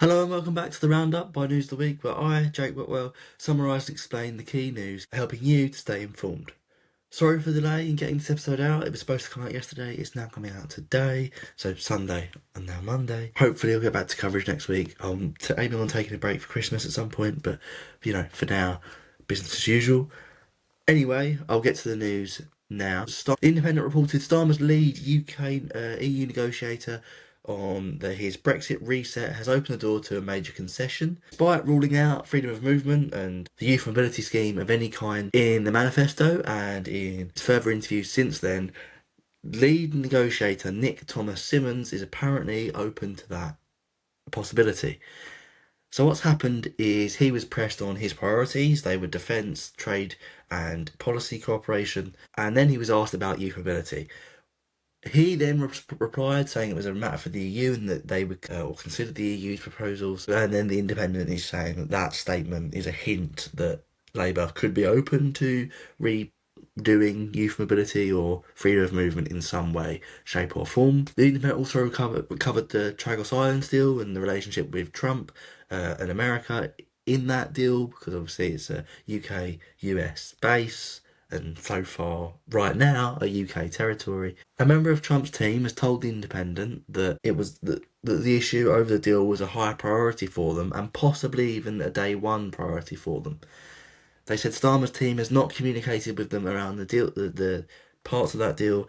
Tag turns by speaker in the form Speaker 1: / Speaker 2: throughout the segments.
Speaker 1: Hello and welcome back to the Roundup by News of the Week, where I, Jake Whitwell, summarise and explain the key news, helping you to stay informed. Sorry for the delay in getting this episode out. It was supposed to come out yesterday. It's now coming out today, so Sunday and now Monday. Hopefully I'll get back to coverage next week. I'm aiming on taking a break for Christmas at some point, but for now, business as usual. Anyway, I'll get to the news now. Independent reported Starmer's lead UK EU negotiator on his Brexit reset has opened the door to a major concession. Despite ruling out freedom of movement and the youth mobility scheme of any kind in the manifesto and in further interviews since then, lead negotiator Nick Thomas Simmons is apparently open to that possibility. So what's happened is he was pressed on his priorities. They were defence, trade and policy cooperation. And then he was asked about youth mobility. He then replied saying it was a matter for the EU and that they would consider the EU's proposals. And then the Independent is saying that that statement is a hint that Labour could be open to redoing youth mobility or freedom of movement in some way, shape or form. The Independent also covered the Tragos Islands deal and the relationship with Trump and America in that deal, because obviously it's a UK-US base and so far, right now, a UK territory. A member of Trump's team has told The Independent that it was that the issue over the deal was a high priority for them and possibly even a day one priority for them. They said Starmer's team has not communicated with them around the deal, the parts of that deal,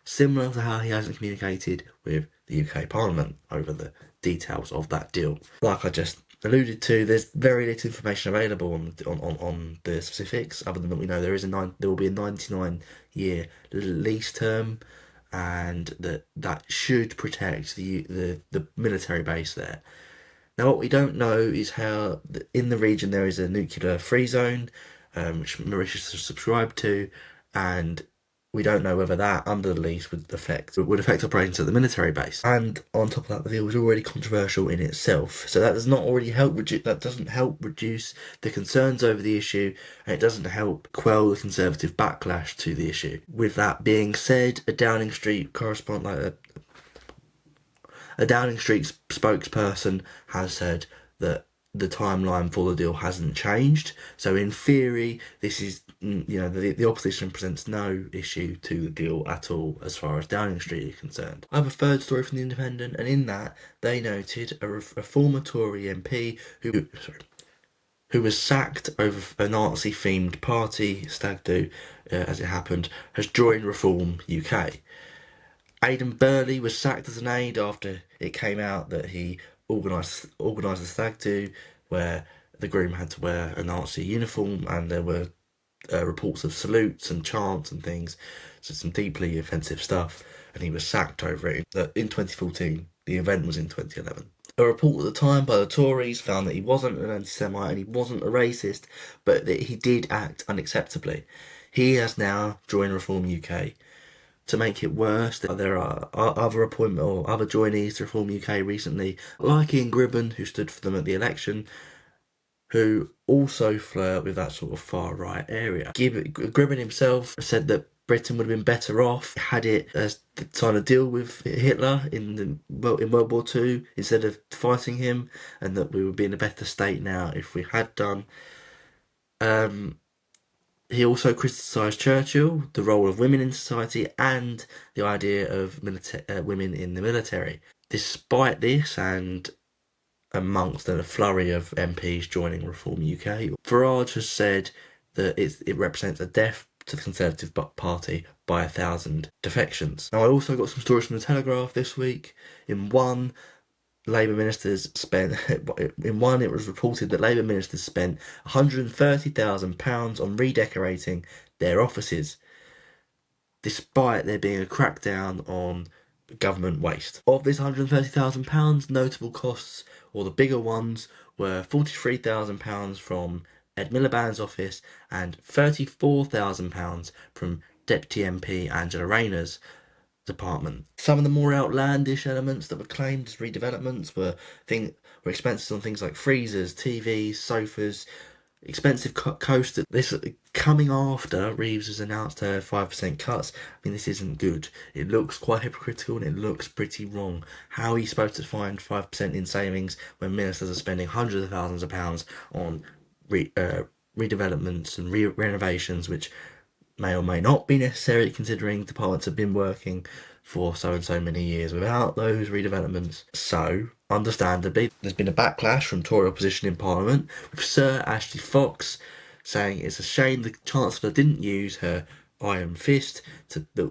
Speaker 1: similar to how he hasn't communicated with the UK Parliament over the details of that deal. Like I just alluded to, there's very little information available on the specifics, other than that we know there will be a 99-year lease term, and that should protect the military base there. Now, what we don't know is how in the region there is a nuclear free zone, which Mauritius has subscribed to, and we don't know whether that under the lease would affect operations at the military base. And on top of that, the deal was already controversial in itself, so that does not already help. That doesn't help reduce the concerns over the issue, and it doesn't help quell the Conservative backlash to the issue. With that being said, a Downing Street spokesperson has said that the timeline for the deal hasn't changed. So in theory, this is, the opposition presents no issue to the deal at all as far as Downing Street is concerned. I have a third story from The Independent, and in that they noted a former Tory MP who was sacked over a Nazi-themed party, stag do, as it happened, has joined Reform UK. Aidan Burley was sacked as an aide after it came out that he organised a stag do where the groom had to wear a Nazi uniform, and there were reports of salutes and chants and things, so some deeply offensive stuff, and he was sacked over it in 2014. The event was in 2011. A report at the time by the Tories found that he wasn't an anti-Semite and he wasn't a racist, but that he did act unacceptably. He has now joined Reform UK. To make it worse, there are other other joinees to Reform UK recently, like Ian Gribben, who stood for them at the election, who also flirt with that sort of far right area. Gribben himself said that Britain would have been better off had it signed a deal with Hitler in World War II instead of fighting him, and that we would be in a better state now if we had done. He also criticised Churchill, the role of women in society, and the idea of women in the military. Despite this, and amongst a flurry of MPs joining Reform UK, Farage has said that it represents a death to the Conservative Party by 1,000 defections. Now, I also got some stories from the Telegraph this week. In one, Labour ministers spent, in one it was reported that Labour ministers spent £130,000 on redecorating their offices, despite there being a crackdown on government waste. Of this £130,000, notable costs, or the bigger ones, were £43,000 from Ed Miliband's office and £34,000 from Deputy MP Angela Rayner's department. Some of the more outlandish elements that were claimed as redevelopments were expenses on things like freezers, TVs, sofas, expensive coaster. This coming after Reeves has announced her 5% cuts. I mean, this isn't good. It looks quite hypocritical and it looks pretty wrong. How are you supposed to find 5% in savings when ministers are spending hundreds of thousands of pounds on redevelopments and renovations, which may or may not be necessary, considering departments have been working for so and so many years without those redevelopments. So, understandably, there's been a backlash from Tory opposition in Parliament, with Sir Ashley Fox saying it's a shame the Chancellor didn't use her iron fist,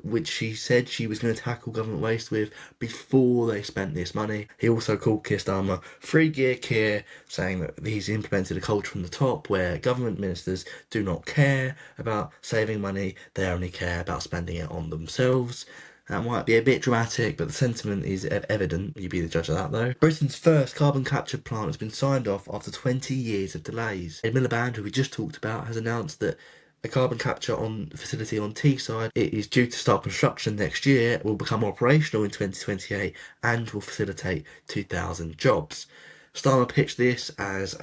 Speaker 1: which she said she was going to tackle government waste with before they spent this money. He also called Keir Starmer free gear Keir, saying that he's implemented a culture from the top where government ministers do not care about saving money, they only care about spending it on themselves. That might be a bit dramatic, but the sentiment is evident. You be the judge of that, though. Britain's first carbon capture plant has been signed off after 20 years of delays. Ed Miliband, who we just talked about, has announced that a carbon capture facility on Teesside, it is due to start construction next year, will become operational in 2028 and will facilitate 2,000 jobs. Starmer pitched this as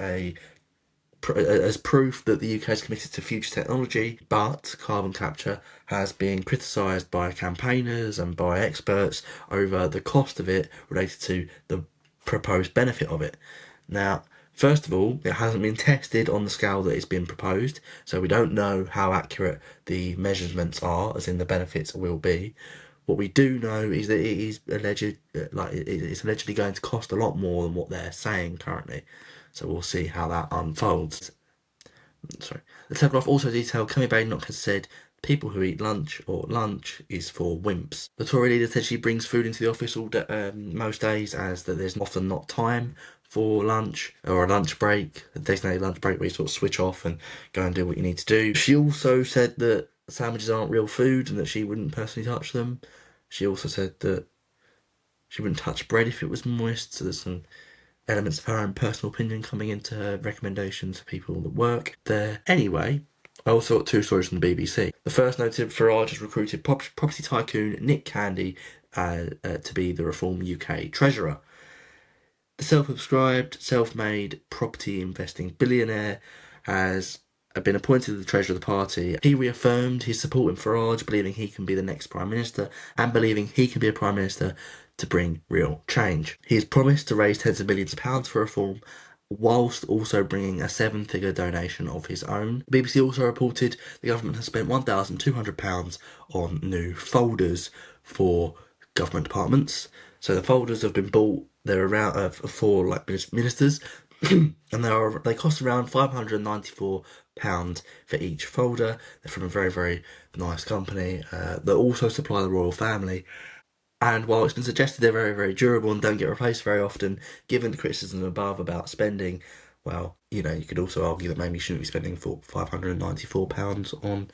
Speaker 1: proof that the UK is committed to future technology, but carbon capture has been criticised by campaigners and by experts over the cost of it related to the proposed benefit of it. Now, first of all, it hasn't been tested on the scale that it's been proposed, so we don't know how accurate the measurements are, as in the benefits will be. What we do know is that it is it's allegedly going to cost a lot more than what they're saying currently. So we'll see how that unfolds. Sorry. The Telegraph also detailed Kemi Badenoch has said people who eat lunch or lunch is for wimps. The Tory leader said she brings food into the office most days, as that there's often not time for lunch or a lunch break, a designated lunch break where you sort of switch off and go and do what you need to do. She also said that sandwiches aren't real food and that she wouldn't personally touch them. She also said that she wouldn't touch bread if it was moist, so there's some elements of her own personal opinion coming into her recommendations for people that work there. Anyway, I also got two stories from the BBC. The first noted Farage has recruited property tycoon Nick Candy to be the Reform UK treasurer. The self-described, self-made property investing billionaire has been appointed to the treasurer of the party. He reaffirmed his support in Farage, believing he can be the next Prime Minister and believing he can be a Prime Minister to bring real change. He has promised to raise tens of millions of pounds for reform, whilst also bringing a seven-figure donation of his own. The BBC also reported the government has spent £1,200 on new folders for government departments. So the folders have been bought. They're around for ministers, and they cost around £594 for each folder. They're from a very, very nice company that also supply the royal family. And while it's been suggested they're very, very durable and don't get replaced very often, given the criticism above about spending, well, you could also argue that maybe you shouldn't be spending £594 on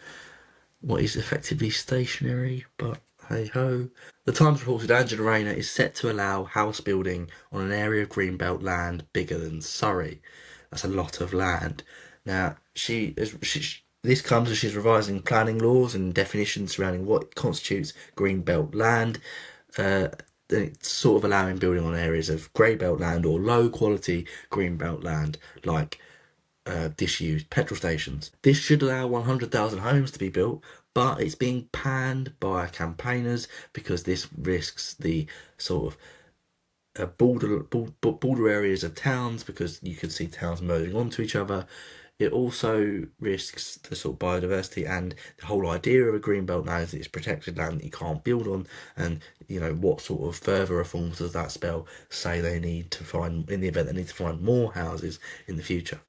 Speaker 1: what is effectively stationary, but hey ho. The Times reported Angela Rayner is set to allow house building on an area of greenbelt land bigger than Surrey. That's a lot of land. Now, this comes as she's revising planning laws and definitions surrounding what constitutes greenbelt land. It's sort of allowing building on areas of grey belt land or low quality greenbelt land, like disused petrol stations. This should allow 100,000 homes to be built, but it's being panned by campaigners because this risks the sort of border areas of towns, because you can see towns merging onto each other. It also risks the sort of biodiversity, and the whole idea of a greenbelt now is that it's protected land that you can't build on. And what sort of further reforms does that spell? Say they need to find, in the event they need to find more houses in the future.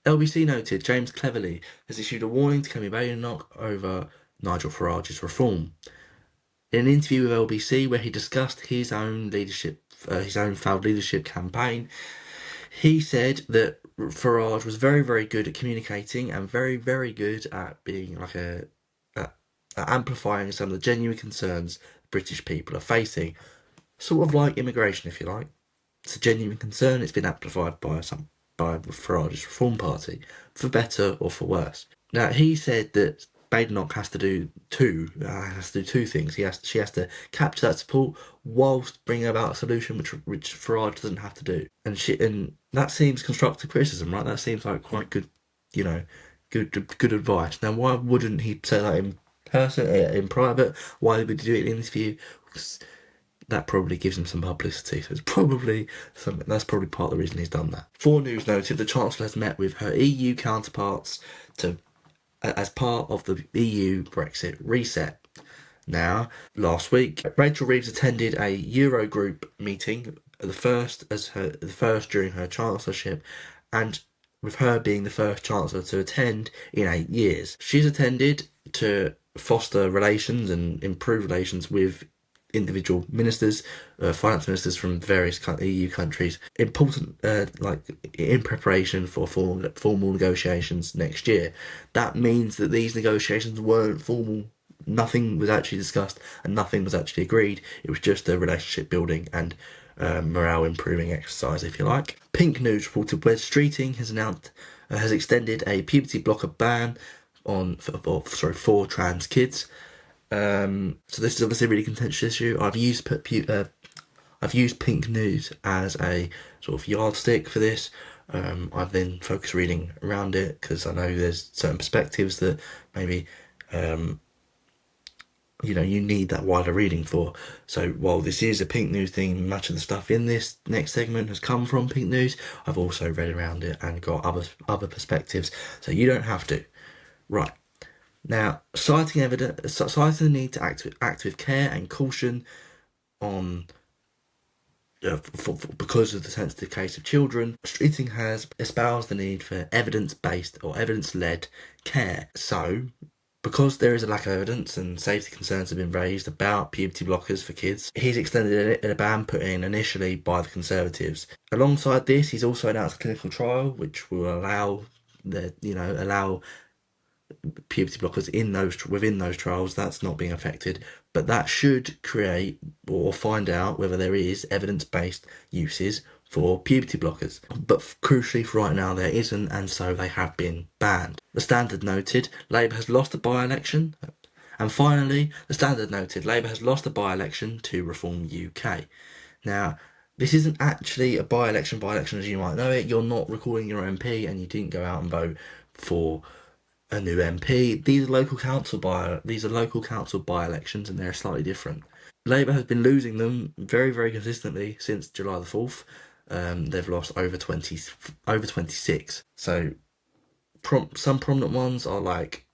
Speaker 1: LBC noted James Cleverly has issued a warning to Kemi Badenoch over Nigel Farage's reform. In an interview with LBC where he discussed his own failed leadership campaign, he said that Farage was very, very good at communicating and very, very good at being at amplifying some of the genuine concerns British people are facing. Sort of like immigration, if you like. It's a genuine concern. It's been amplified by Farage's Reform Party, for better or for worse. Now, he said that Badenoch has to do two things. She has to capture that support whilst bringing about a solution which Farage doesn't have to do. And that seems constructive criticism, right? That seems like quite good good advice. Now, why wouldn't he say that in person, in private? Why would he do it in an interview? Because that probably gives him some publicity. So it's probably something. That's probably part of the reason he's done that. 4 News noted the Chancellor has met with her EU counterparts as part of the EU Brexit reset. Now, last week, Rachel Reeves attended a Eurogroup meeting, the first during her chancellorship, and with her being the first chancellor to attend in 8 years. She's attended to foster relations and improve relations with individual ministers, finance ministers from various EU countries, important in preparation for formal negotiations next year. That means that these negotiations weren't formal. Nothing was actually discussed and nothing was actually agreed. It was just a relationship building and morale improving exercise, if you like. Pink News reported Wes Streeting has extended a puberty blocker ban for trans kids. So this is obviously a really contentious issue. I've used Pink News as a sort of yardstick for this. I've then focused reading around it because I know there's certain perspectives that maybe you need that wider reading for. So while this is a Pink News thing, much of the stuff in this next segment has come from Pink News. I've also read around it and got other perspectives, so you don't have to. Right. Now, citing the need to act with care and caution on because of the sensitive case of children, Streeting has espoused the need for evidence-based or evidence-led care. So, because there is a lack of evidence and safety concerns have been raised about puberty blockers for kids, he's extended a ban put in initially by the Conservatives. Alongside this, he's also announced a clinical trial which will allow puberty blockers within those trials. That's not being affected, but that should create or find out whether there is evidence-based uses for puberty blockers. But crucially for right now there isn't, and so they have been banned. The Standard noted Labour has lost a by-election. And finally, the Standard noted Labour has lost a by-election to Reform UK. Now, this isn't actually a by-election as you might know it. You're not recalling your MP and you didn't go out and vote for a new MP. These are local council by-elections, and they're slightly different. Labour has been losing them very, very consistently since July the 4th. They've lost over 26. So some prominent ones are like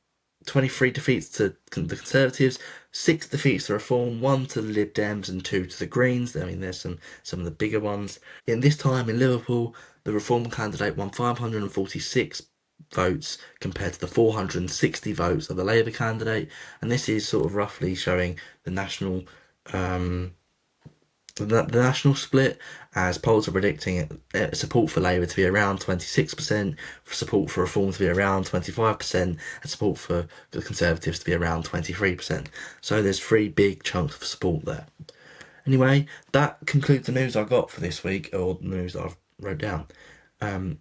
Speaker 1: 23 defeats to the Conservatives, 6 defeats to Reform, 1 to the Lib Dems and 2 to the Greens. I mean, there's some of the bigger ones. In this time in Liverpool, the Reform candidate won 546 votes compared to the 460 votes of the Labour candidate, and this is sort of roughly showing the national split, as polls are predicting support for Labour to be around 26%, support for Reform to be around 25%, and support for the Conservatives to be around 23%. So there's 3 big chunks of support there. Anyway, that concludes the news I got for this week, or the news that I've wrote down.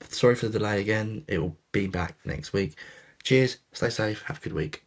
Speaker 1: Sorry for the delay again. It will be back next week. Cheers, stay safe, have a good week.